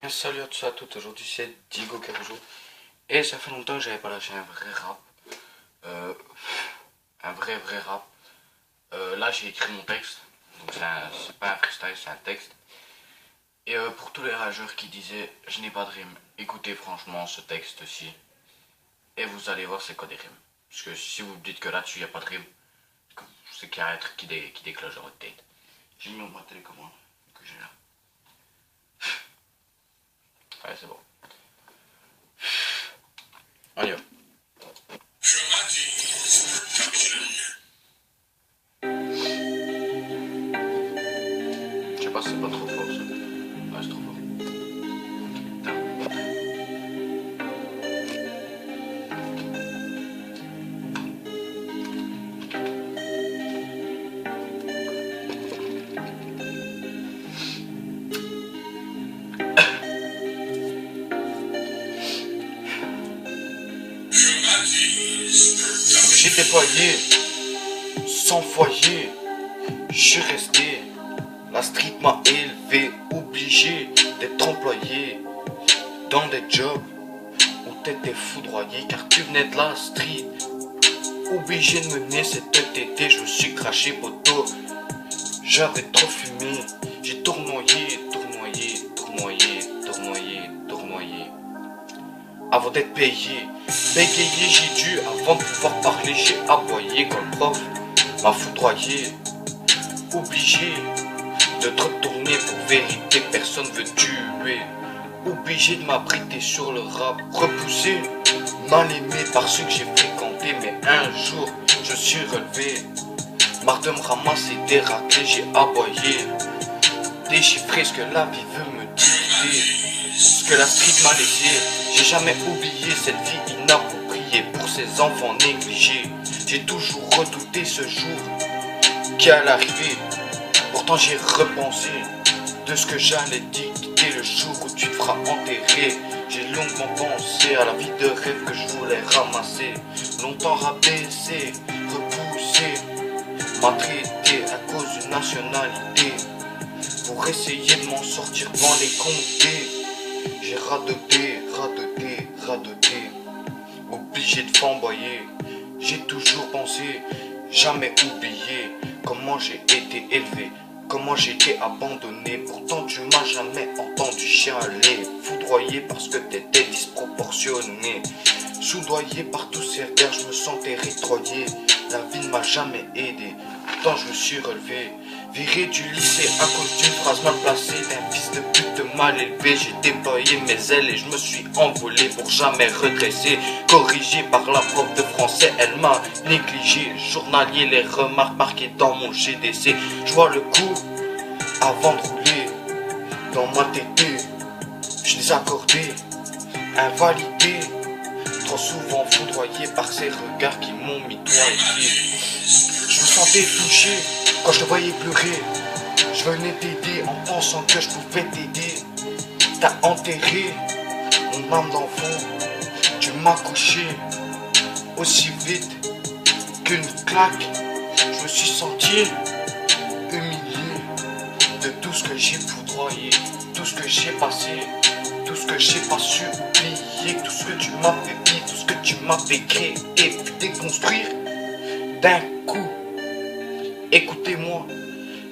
Salut à tous et à toutes, aujourd'hui c'est Diego Caruso et ça fait longtemps que j'avais pas lâché un vrai rap, un vrai rap. Là j'ai écrit mon texte, donc c'est pas un freestyle, c'est un texte. Et pour tous les rageurs qui disaient je n'ai pas de rime, écoutez franchement ce texte-ci et vous allez voir c'est quoi des rimes. Parce que si vous dites que là-dessus il n'y a pas de rime, c'est qu'il y a un truc qui déclenche dans votre tête. J'ai mis mon télécommande que j'ai là. Ouais, c'est bon. On y va. Je sais pas si c'est pas trop fort ça. Ouais, c'est trop fort. J'ai déployé, sans foyer, je suis resté. La street m'a élevé, obligé d'être employé dans des jobs où t'étais foudroyé car tu venais de la street. Obligé de mener cet été, je me suis craché poteau. J'avais trop fumé, j'ai tournoyé avant d'être payé. Bégayé j'ai dû, avant de pouvoir parler j'ai aboyé quand le prof m'a foudroyé. Obligé de te retourner pour vérité, personne veut tuer. Obligé de m'abriter sur le rap, repoussé, mal aimé par ceux que j'ai fréquentés. Mais un jour je suis relevé, marre de me ramasser des raclés, j'ai aboyé. Déchiffrer ce que la vie veut me dicter, ce que la street m'a laissé. J'ai jamais oublié cette vie inappropriée pour ces enfants négligés. J'ai toujours redouté ce jour qui allait arriver. Pourtant j'ai repensé de ce que j'allais dicter le jour où tu te feras enterrer. J'ai longuement pensé à la vie de rêve que je voulais ramasser. Longtemps rabaissé, repoussé, maltraité à cause d'une nationalité. Pour essayer de m'en sortir devant les comtés, j'ai radoté, obligé de flamboyer. J'ai toujours pensé, jamais oublié comment j'ai été élevé, comment j'ai été abandonné. Pourtant tu m'as jamais entendu chialer, foudroyé parce que t'étais disproportionné. Soudoyé par tous ces regards, je me sentais rétroyé. La vie ne m'a jamais aidé, pourtant je me suis relevé. Viré du lycée à cause d'une phrase mal placée d'un fils de pute mal élevé. J'ai déployé mes ailes et je me suis envolé pour jamais redresser. Corrigé par la prof de français, elle m'a négligé. Journalier, les remarques marquées dans mon GDC. Je vois le coup avant de rouler dans ma tétée. Je les accordé, invalidé. Trop souvent foudroyé par ces regards qui m'ont mitoyé. Je me sentais touché quand je te voyais pleurer. Je venais t'aider en pensant que je pouvais t'aider. T'as enterré mon âme d'enfant. Tu m'as couché aussi vite qu'une claque. Je me suis senti humilié de tout ce que j'ai foudroyé, tout ce que j'ai passé, tout ce que j'ai pas su oublier, tout ce que tu m'as fait vivre, tout ce que tu m'as fait créer et puis déconstruire d'un coup. Écoutez-moi,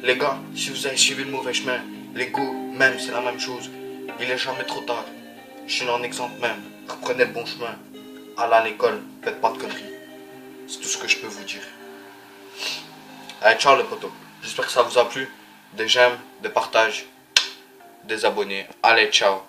les gars, si vous avez suivi le mauvais chemin, l'ego, même, c'est la même chose. Il est jamais trop tard. Je suis un exemple même. Reprenez le bon chemin. Allez à l'école, faites pas de conneries. C'est tout ce que je peux vous dire. Allez, ciao les potos. J'espère que ça vous a plu. Des j'aime, des partages, des abonnés. Allez, ciao.